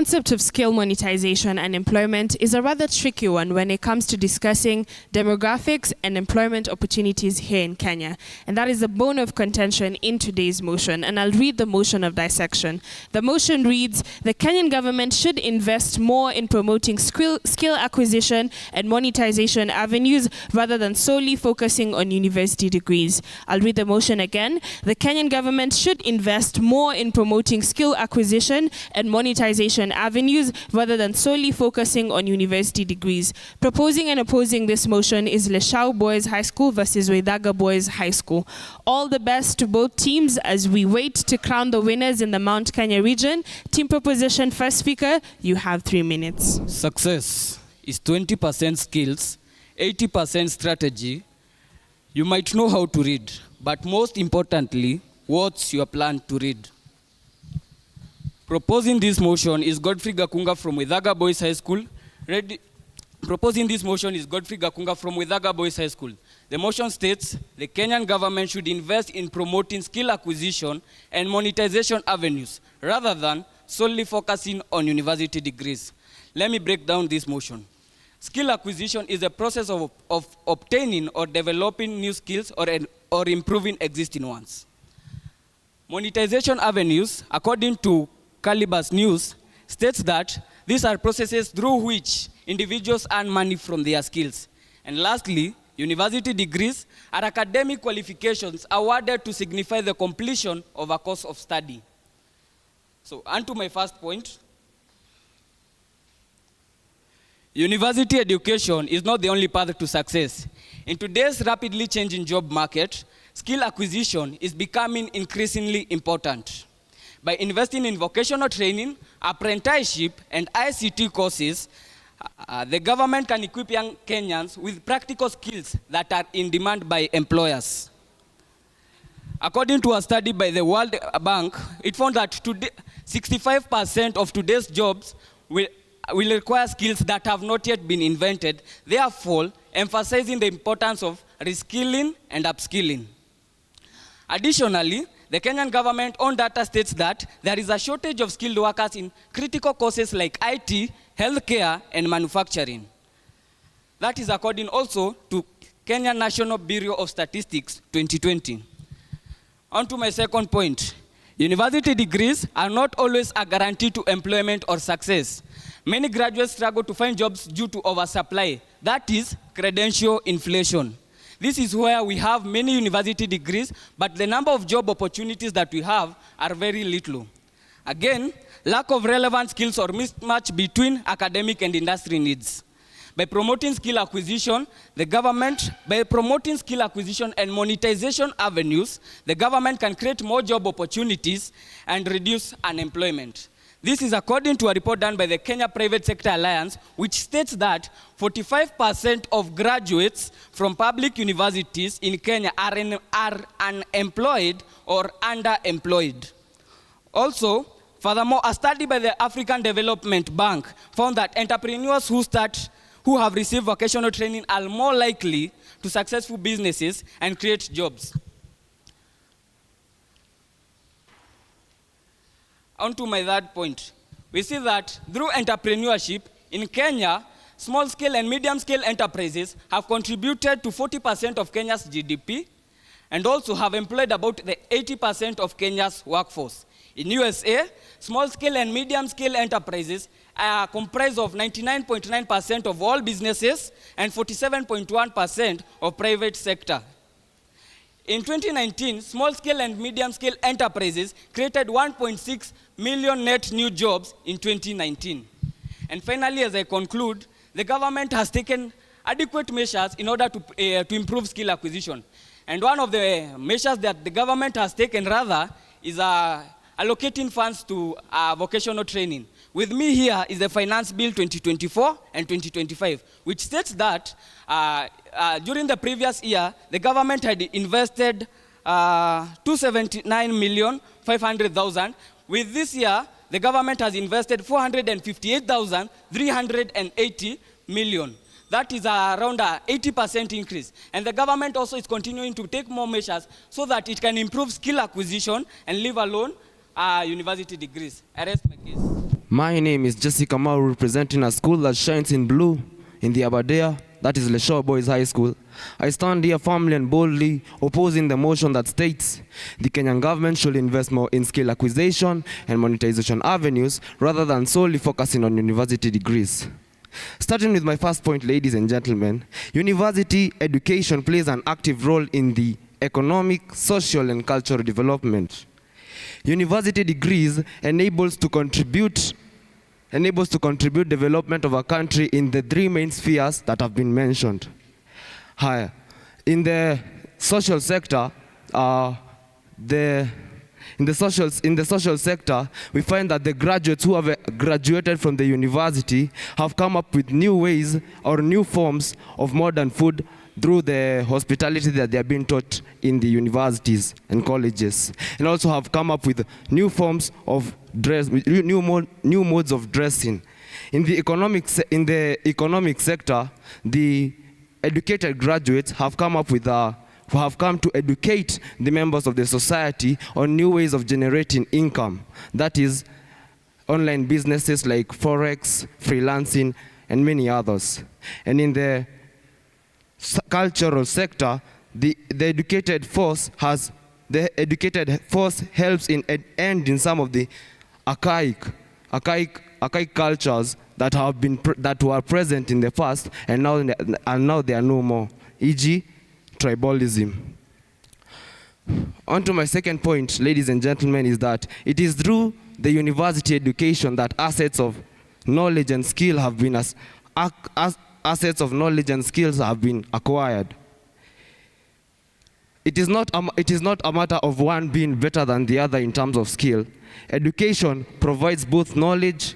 concept of skill monetization and employment is a rather tricky one when it comes to discussing demographics and employment opportunities here in Kenya. And that is the bone of contention in today's motion. And I'll read the motion of dissection. The motion reads, the Kenyan government should invest more in promoting skill acquisition and monetization avenues rather than solely focusing on university degrees. I'll read the motion again. The Kenyan government should invest more in promoting skill acquisition and monetization avenues rather than solely focusing on university degrees. Proposing and opposing this motion is Leshau Boys High School versus Weithaga Boys High School. All the best to both teams as we wait to crown the winners in the Mount Kenya region. Team proposition first speaker, you have 3 minutes. Success is 20% skills, 80% strategy. You might know how to read, but most importantly, what's your plan to read? Proposing this motion is Godfrey Gakunga from Weithaga Boys High School. Proposing this motion is Godfrey Gakunga from Weithaga Boys High School. The motion states the Kenyan government should invest in promoting skill acquisition and monetization avenues rather than solely focusing on university degrees. Let me break down this motion. Skill acquisition is a process of obtaining or developing new skills or improving existing ones. Monetization avenues, according to Calibus News, states that these are processes through which individuals earn money from their skills. And lastly, university degrees are academic qualifications awarded to signify the completion of a course of study. So, on to my first point. University education is not the only path to success. In today's rapidly changing job market, skill acquisition is becoming increasingly important. By investing in vocational training, apprenticeship, and ICT courses, the government can equip young Kenyans with practical skills that are in demand by employers. According to a study by the World Bank, it found that 65% of today's jobs will require skills that have not yet been invented, therefore emphasizing the importance of reskilling and upskilling. Additionally, the Kenyan government own data states that there is a shortage of skilled workers in critical courses like IT, healthcare, and manufacturing. That is according also to Kenya National Bureau of Statistics 2020. On to my second point. University degrees are not always a guarantee to employment or success. Many graduates struggle to find jobs due to oversupply. That is credential inflation. This is where we have many university degrees, but the number of job opportunities that we have are very little. Again, lack of relevant skills or mismatch between academic and industry needs. By promoting skill acquisition and monetization avenues, the government can create more job opportunities and reduce unemployment. This is according to a report done by the Kenya Private Sector Alliance, which states that 45% of graduates from public universities in Kenya are unemployed or underemployed. Also, furthermore, a study by the African Development Bank found that entrepreneurs who have received vocational training are more likely to successful businesses and create jobs. On to my third point. We see that through entrepreneurship in Kenya, small-scale and medium-scale enterprises have contributed to 40% of Kenya's GDP and also have employed about the 80% of Kenya's workforce. In USA, small-scale and medium-scale enterprises are comprised of 99.9% of all businesses and 47.1% of private sector. In 2019, small-scale and medium-scale enterprises created 1.6 million net new jobs in 2019. And finally, as I conclude, the government has taken adequate measures in order to improve skill acquisition. And one of the measures that the government has taken rather is allocating funds to vocational training. With me here is the Finance Bill 2024 and 2025, which states that during the previous year, the government had invested 279,500,000. With this year, the government has invested 458,380 million. That is around an 80% increase. And the government also is continuing to take more measures so that it can improve skill acquisition and leave alone university degrees. I rest my case. My name is Jessica Maru, representing a school that shines in blue in the Aberdare, that is Leshau Boys High School. I stand here firmly and boldly opposing the motion that states the Kenyan government should invest more in skill acquisition and monetization avenues rather than solely focusing on university degrees. Starting with my first point, ladies and gentlemen, university education plays an active role in the economic, social, and cultural development. University degrees enables to contribute development of a country in the three main spheres that have been mentioned. Higher. In the social sector, in the social sector, we find that the graduates who have graduated from the university have come up with new ways or new forms of modern food through the hospitality that they are being taught in the universities and colleges, and also have come up with new forms of dress, new modes of dressing. In the economic sector, the educated graduates have come to educate the members of the society on new ways of generating income. That is, online businesses like Forex, freelancing, and many others. And in the cultural sector, the educated force helps in ending some of the archaic cultures that were present in the past, and now they are no more, e.g. tribalism. On to my second point, ladies and gentlemen, is that it is through the university education that assets of knowledge and skill have been acquired. It is not a matter of one being better than the other in terms of skill. Education provides both knowledge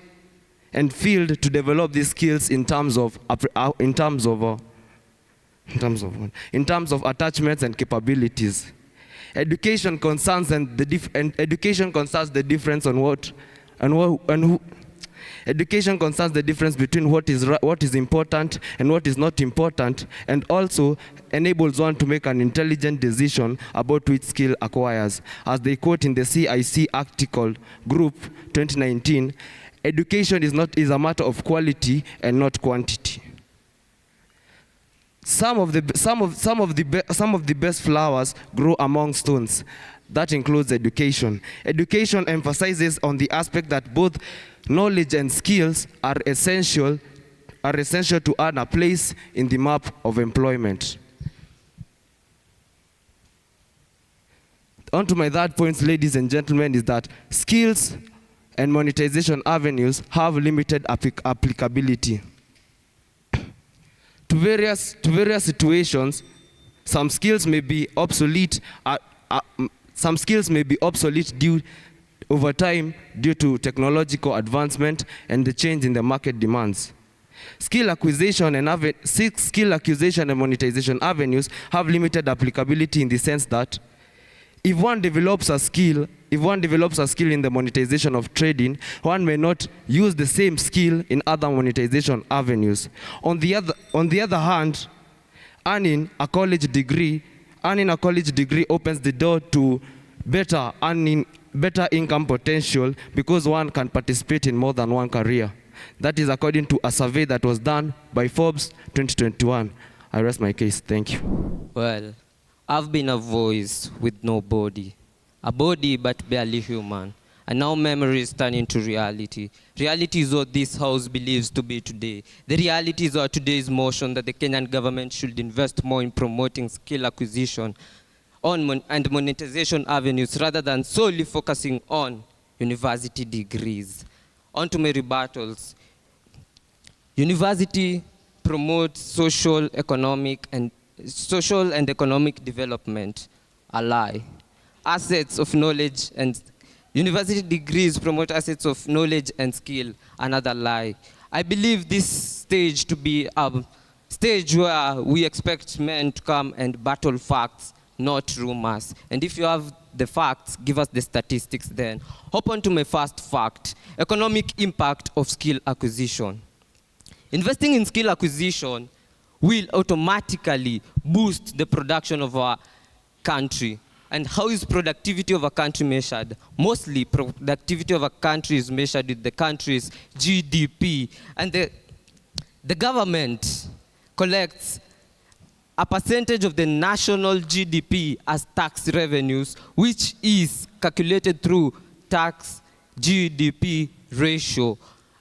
and field to develop these skills in terms of attachments and capabilities. Education concerns the difference between what is important and what is not important, and also enables one to make an intelligent decision about which skill acquires. As they quote in the CIC article group 2019, education is a matter of quality and not quantity. Some of the best flowers grow among stones. That includes education. Education emphasizes on the aspect that both knowledge and skills are essential to earn a place in the map of employment. On to my third point, ladies and gentlemen, is that skills and monetization avenues have limited applicability. To various situations, some skills may be obsolete. Over time due to technological advancement and the change in the market demands. Skill acquisition and monetization avenues have limited applicability in the sense that if one develops a skill in the monetization of trading, one may not use the same skill in other monetization avenues. On the other hand, earning a college degree opens the door to better income potential because one can participate in more than one career. That is according to a survey that was done by Forbes 2021. I rest my case. Thank you. Well, I've been a voice with no body, a body but barely human, and now memory is turning to reality. Reality is what this house believes to be today. The reality is our today's motion that the Kenyan government should invest more in promoting skill acquisition and monetization avenues rather than solely focusing on university degrees. On to my rebuttals. University promotes social and economic development. A lie. Assets of knowledge and university degrees promote assets of knowledge and skill. Another lie. I believe this stage to be a stage where we expect men to come and battle facts, not rumors. And if you have the facts, give us the statistics then. Hop on to my first fact, economic impact of skill acquisition. Investing in skill acquisition will automatically boost the production of our country. And how is productivity of a country measured? Mostly, productivity of a country is measured with the country's GDP. And the government collects a percentage of the national GDP as tax revenues, which is calculated through tax GDP ratio.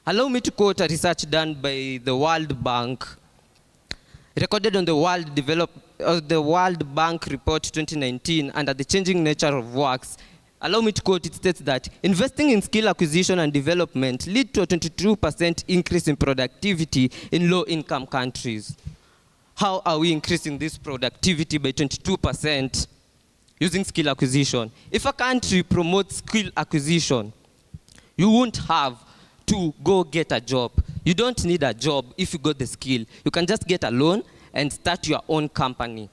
Allow me to quote a research done by the World Bank, recorded on the World Bank Report 2019 under the changing nature of works. Allow me to quote, it states that investing in skill acquisition and development lead to a 22% increase in productivity in low-income countries. How are we increasing this productivity by 22% using skill acquisition? If a country promotes skill acquisition, you won't have to go get a job. You don't need a job if you got the skill. You can just get a loan and start your own company.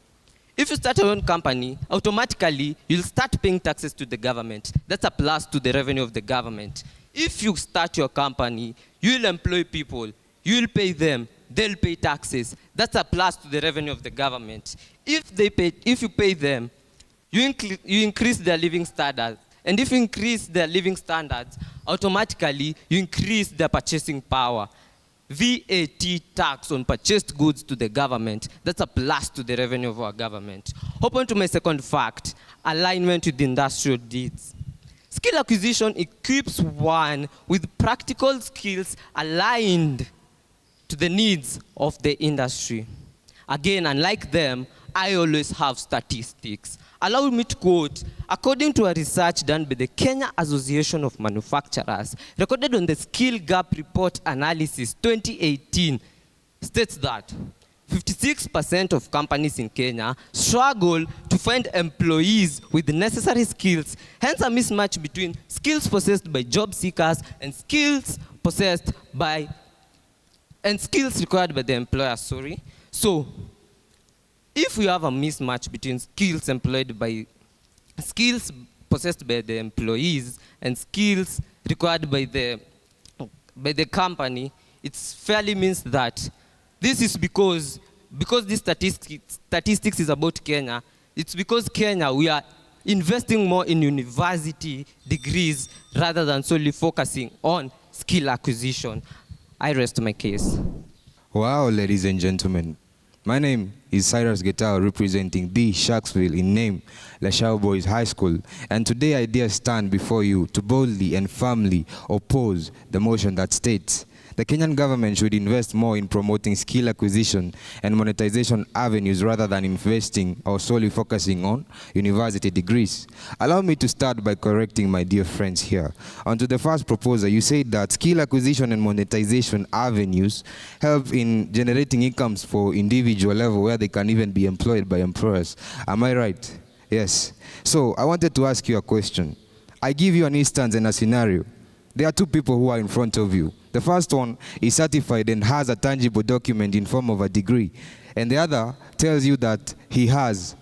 If you start your own company, automatically you'll start paying taxes to the government. That's a plus to the revenue of the government. If you start your company, you'll employ people, you'll pay them, they'll pay taxes. That's a plus to the revenue of the government. If you pay them, you increase their living standards. And if you increase their living standards, automatically you increase their purchasing power. VAT tax on purchased goods to the government, that's a plus to the revenue of our government. Hop on to my second fact, alignment with industrial needs. Skill acquisition equips one with practical skills aligned to the needs of the industry. Again, unlike them, I always have statistics. Allow me to quote, according to a research done by the Kenya Association of Manufacturers, recorded on the Skill Gap Report Analysis 2018, states that 56% of companies in Kenya struggle to find employees with the necessary skills, hence a mismatch between skills possessed by job seekers and skills required by the employer, So, if we have a mismatch between skills possessed by the employees and skills required by the company, it fairly means that this is because this statistics is about Kenya. It's because Kenya, we are investing more in university degrees rather than solely focusing on skill acquisition. I rest my case. Wow, ladies and gentlemen. My name is Cyrus Getao, representing the Sharksville in name, Leshau Boys High School. And today I dare stand before you to boldly and firmly oppose the motion that states the Kenyan government should invest more in promoting skill acquisition and monetization avenues rather than investing or solely focusing on university degrees. Allow me to start by correcting my dear friends here. On to the first proposal, you said that skill acquisition and monetization avenues help in generating incomes for individual level where they can even be employed by employers. Am I right? Yes. So I wanted to ask you a question. I give you an instance and a scenario. There are two people who are in front of you. The first one is certified and has a tangible document in form of a degree. And the other tells you that he has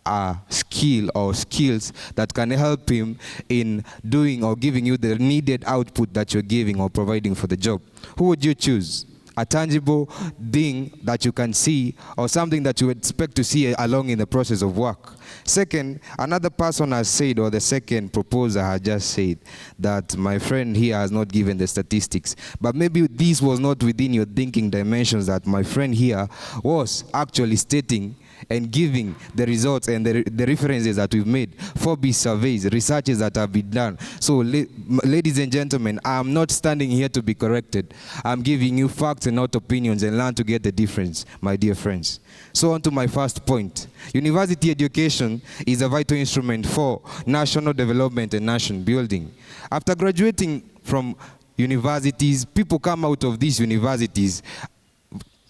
a skill or skills that can help him in doing or giving you the needed output that you're giving or providing for the job. Who would you choose? A tangible thing that you can see or something that you expect to see along in the process of work. Second, another person has said, or the second proposer has just said, that my friend here has not given the statistics. But maybe this was not within your thinking dimensions that my friend here was actually stating and giving the results and the references that we've made, 4B surveys, researches that have been done. So, ladies and gentlemen, I'm not standing here to be corrected. I'm giving you facts and not opinions, and learn to get the difference, my dear friends. So on to my first point. University education is a vital instrument for national development and nation building. After graduating from universities, people come out of these universities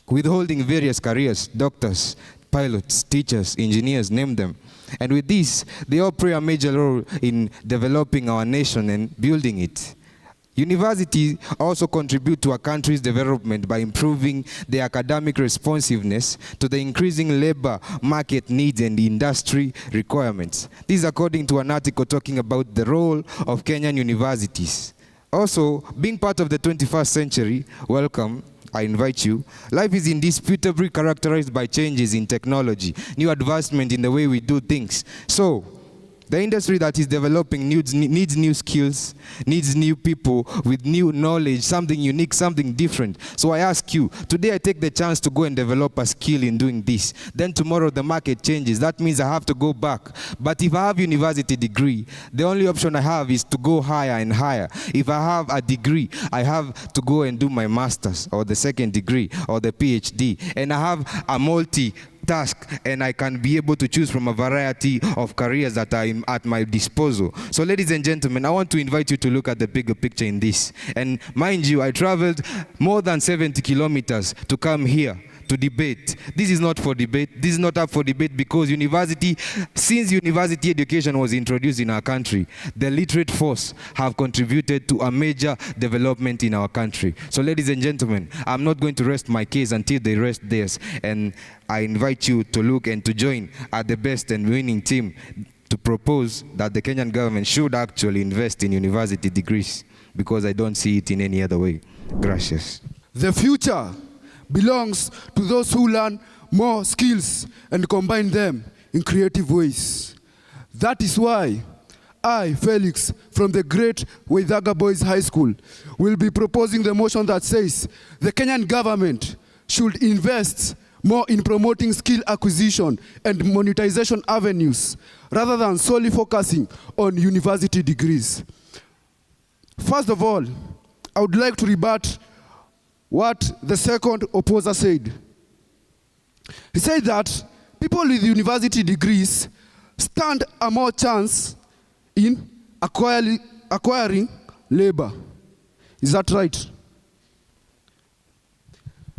withholding various careers, doctors, pilots, teachers, engineers, name them. And with this, they all play a major role in developing our nation and building it. Universities also contribute to a country's development by improving the academic responsiveness to the increasing labor market needs and industry requirements. This is according to an article talking about the role of Kenyan universities. Also, being part of the 21st century, welcome, I invite you. Life is indisputably characterized by changes in technology, new advancement in the way we do things. So, The industry that is developing needs new skills, needs new people with new knowledge, something unique, something different. So I ask you, today I take the chance to go and develop a skill in doing this. Then tomorrow the market changes. That means I have to go back. But if I have university degree, the only option I have is to go higher and higher. If I have a degree, I have to go and do my master's or the second degree or the PhD. And I have a task, and I can be able to choose from a variety of careers that are at my disposal. So ladies and gentlemen, I want to invite you to look at the bigger picture in this. And mind you, I traveled more than 70 kilometers to come here to debate. This is not for debate. This is not up for debate because since university education was introduced in our country, the literate force have contributed to a major development in our country. So ladies and gentlemen, I'm not going to rest my case until they rest theirs. And I invite you to look and to join at the best and winning team to propose that the Kenyan government should actually invest in university degrees, because I don't see it in any other way. Gracias. The future belongs to those who learn more skills and combine them in creative ways. That is why I, Felix, from the great Weithaga Boys High School, will be proposing the motion that says the Kenyan government should invest more in promoting skill acquisition and monetization avenues rather than solely focusing on university degrees. First of all, I would like to rebut what the second opposer said. He said that people with university degrees stand a more chance in acquiring labor. Is that right?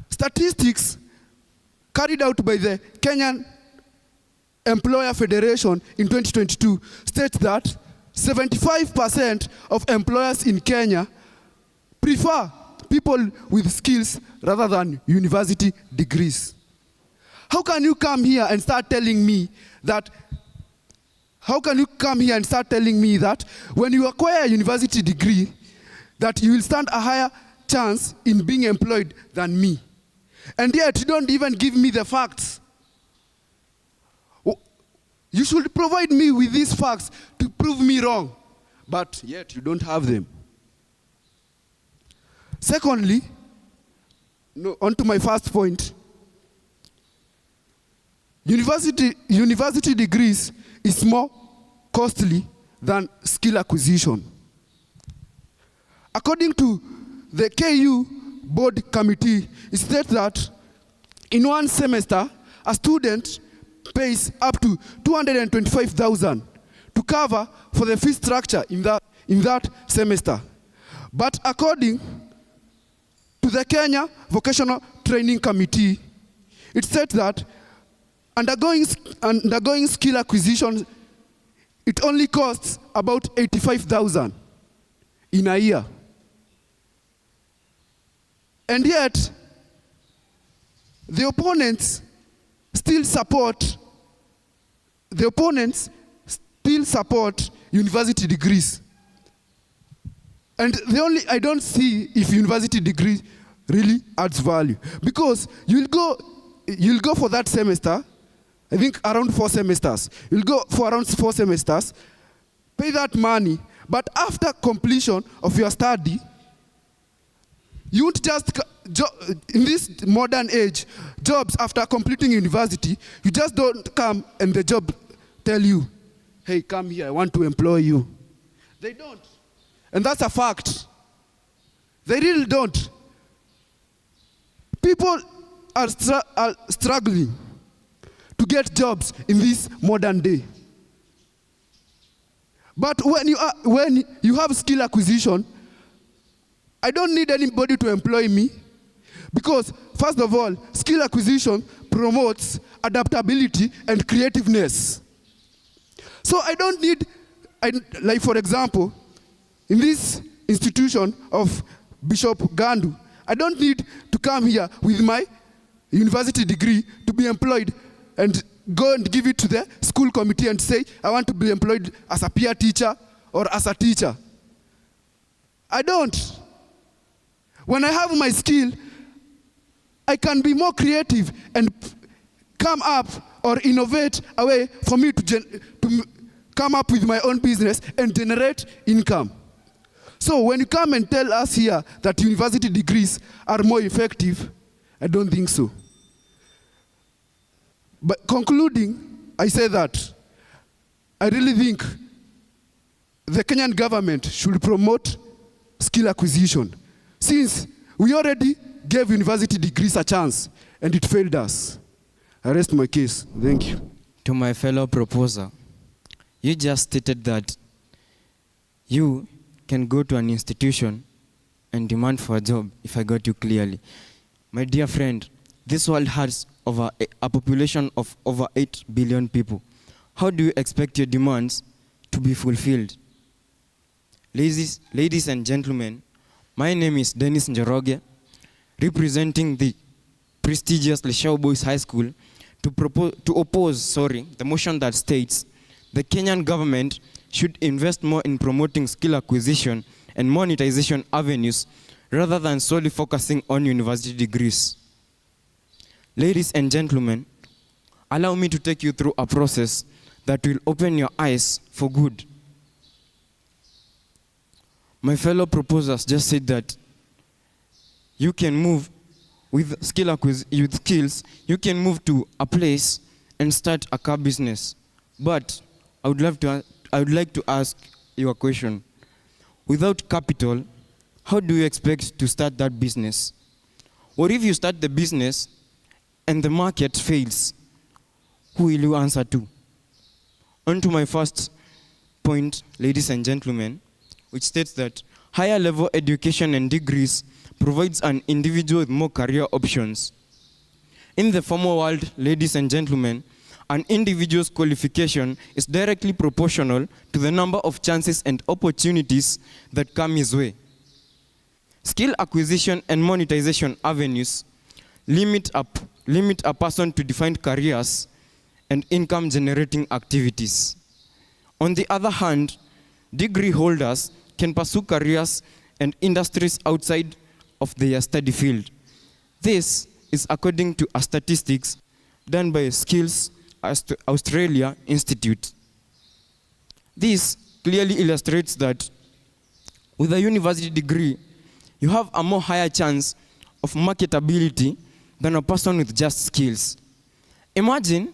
Statistics carried out by the Kenyan Employer Federation in 2022 states that 75% of employers in Kenya prefer people with skills rather than university degrees. How can you come here and start telling me that when you acquire a university degree, that you will stand a higher chance in being employed than me? And yet you don't even give me the facts. You should provide me with these facts to prove me wrong, but yet you don't have them. Secondly, on to my first point, university degrees is more costly than skill acquisition. According to the KU board committee, it states that in one semester, a student pays up to 225,000 to cover for the fee structure in that semester. But according to the Kenya Vocational Training Committee, it said that undergoing skill acquisition, it only costs about 85,000 in a year. And yet, the opponents still support university degrees. And I don't see if university degree really adds value, because you'll go for that semester, I think around 4 semesters. You'll go for around 4 semesters, pay that money, but after completion of your study, you won't just, in this modern age, jobs after completing university, you just don't come and the job tell you, hey, come here, I want to employ you. They don't. And that's a fact. They really don't. People are struggling to get jobs in this modern day. But when you have skill acquisition, I don't need anybody to employ me, because first of all, skill acquisition promotes adaptability and creativeness. So I don't need, like for example, in this institution of Bishop Gandu, I don't need to come here with my university degree to be employed and go and give it to the school committee and say, I want to be employed as a peer teacher or as a teacher. I don't. When I have my skill, I can be more creative and come up or innovate a way for me to come up with my own business and generate income. So when you come and tell us here that university degrees are more effective, I don't think so. But concluding, I say that I really think the Kenyan government should promote skill acquisition, since we already gave university degrees a chance and it failed us. I rest my case. Thank you. To my fellow proposer, you just stated that you can go to an institution and demand for a job, if I got you clearly. My dear friend, this world has a population of over 8 billion people. How do you expect your demands to be fulfilled? Ladies and gentlemen, my name is Dennis Njoroge, representing the prestigious Leshau Boys High School, to oppose the motion that states the Kenyan government should invest more in promoting skill acquisition and monetization avenues rather than solely focusing on university degrees. Ladies and gentlemen, allow me to take you through a process that will open your eyes for good. My fellow proposers just said that you can move with skills, you can move to a place and start a car business. But I would like to ask you a question. Without capital, how do you expect to start that business? Or if you start the business and the market fails, who will you answer to? On to my first point, ladies and gentlemen, which states that higher level education and degrees provides an individual with more career options. In the formal world, ladies and gentlemen, an individual's qualification is directly proportional to the number of chances and opportunities that come his way. Skill acquisition and monetization avenues limit a person to defined careers and income-generating activities. On the other hand, degree holders can pursue careers and industries outside of their study field. This is according to a statistics done by Skills Australia Institute. This clearly illustrates that with a university degree, you have a more higher chance of marketability than a person with just skills. Imagine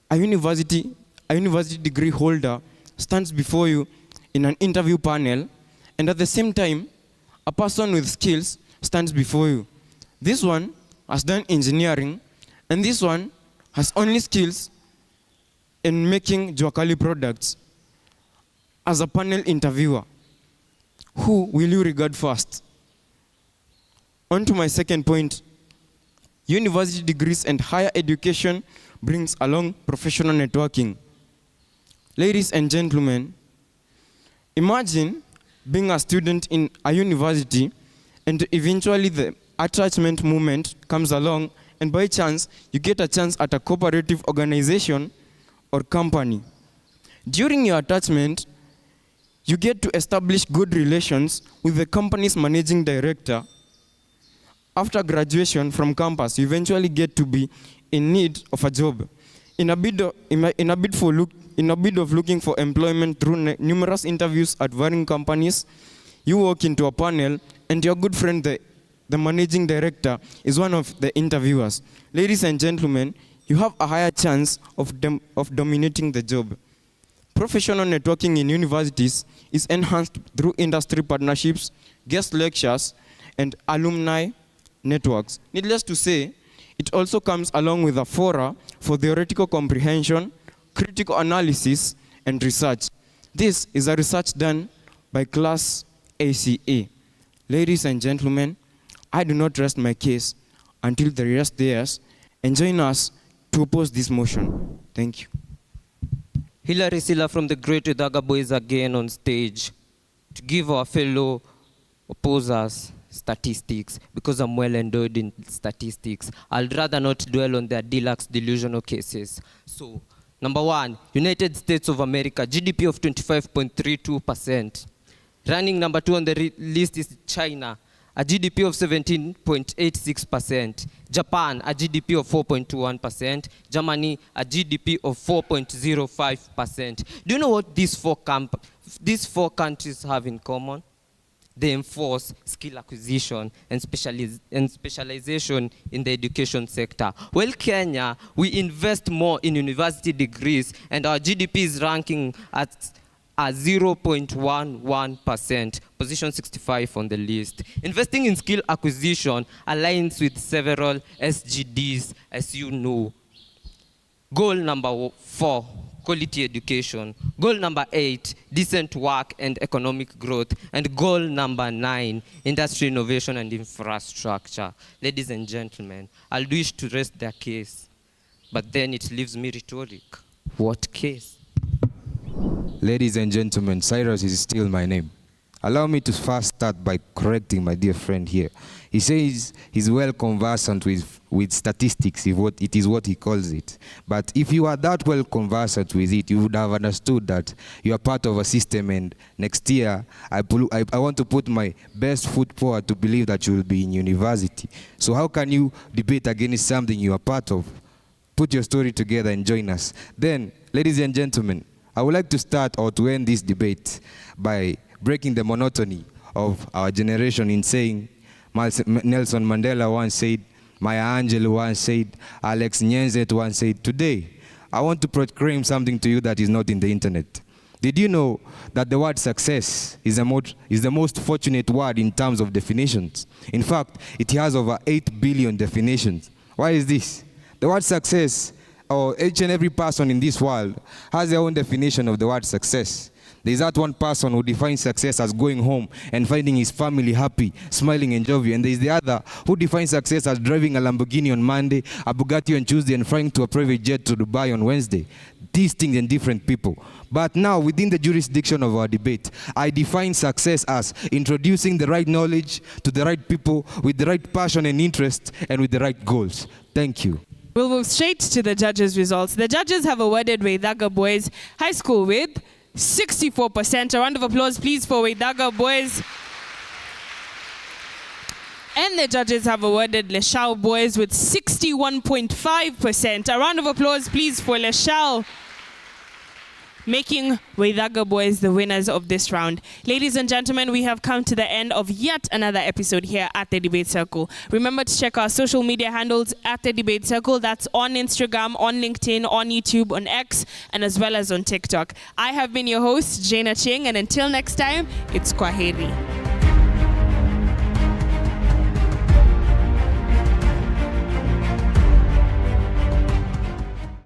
a university degree holder stands before you in an interview panel, and at the same time, a person with skills stands before you. This one has done engineering, and this one has only skills in making Juakali products. As a panel interviewer, who will you regard first? On to my second point. University degrees and higher education brings along professional networking. Ladies and gentlemen, imagine being a student in a university and eventually the attachment movement comes along, and by chance you get a chance at a cooperative organization or company. During your attachment, you get to establish good relations with the company's managing director. After graduation from campus, you eventually get to be in need of a job. In a bid of looking for employment through numerous interviews at varying companies, you walk into a panel and your good friend, the managing director, is one of the interviewers. Ladies and gentlemen, you have a higher chance of dominating the job. Professional networking in universities is enhanced through industry partnerships, guest lectures, and alumni networks. Needless to say, it also comes along with a fora for theoretical comprehension, critical analysis, and research. This is a research done by Class ACA. Ladies and gentlemen, I do not rest my case until they rest theirs, and join us to oppose this motion. Thank you. Hilary Silla from the great Weithaga Boys again on stage to give our fellow opposers statistics, because I'm well endowed in statistics. I'd rather not dwell on their deluxe delusional cases. So, number one, United States of America, GDP of 25.32%. Running number two on the list is China, a GDP of 17.86%. Japan, a GDP of 4.21%. Germany, a GDP of 4.05%. Do you know what these four countries have in common? They enforce skill acquisition and specialization in the education sector. Well, Kenya, we invest more in university degrees, and our GDP is ranking at 0.11%, position 65 on the list. Investing in skill acquisition aligns with several SGDs, as you know. Goal number 4, quality education. Goal number 8, decent work and economic growth. And goal number 9, industry innovation and infrastructure. Ladies and gentlemen, I'll wish to rest their case, but then it leaves me rhetoric. What case? Ladies and gentlemen, Cyrus is still my name. Allow me to first start by correcting my dear friend here. He says he's well conversant with statistics, it is what he calls it. But if you are that well conversant with it, you would have understood that you are part of a system, and next year I want to put my best foot forward to believe that you will be in university. So how can you debate against something you are part of? Put your story together and join us. Then, ladies and gentlemen, I would like to start or to end this debate by breaking the monotony of our generation in saying, Nelson Mandela once said, Maya Angelou once said, Alex Nyenzet once said. Today, I want to proclaim something to you that is not in the internet. Did you know that the word success is the most fortunate word in terms of definitions? In fact, it has over 8 billion definitions. Why is this? The word success, or each and every person in this world, has their own definition of the word success. There's that one person who defines success as going home and finding his family happy, smiling and jovial. And there's the other who defines success as driving a Lamborghini on Monday, a Bugatti on Tuesday, and flying to a private jet to Dubai on Wednesday. These things and different people. But now, within the jurisdiction of our debate, I define success as introducing the right knowledge to the right people with the right passion and interest and with the right goals. Thank you. We'll move straight to the judges' results. The judges have awarded Weithaga Boys High School with 64%. A round of applause, please, for Weithaga Boys. And the judges have awarded Leshau Boys with 61.5%. A round of applause, please, for Leshau, making Weithaga Boys the winners of this round. Ladies and gentlemen, we have come to the end of yet another episode here at the Debate Circle. Remember to check our social media handles at the Debate Circle. That's on Instagram, on LinkedIn, on YouTube, on X, and as well as on TikTok. I have been your host, Jaina Ching, and until next time, it's Kwaheri.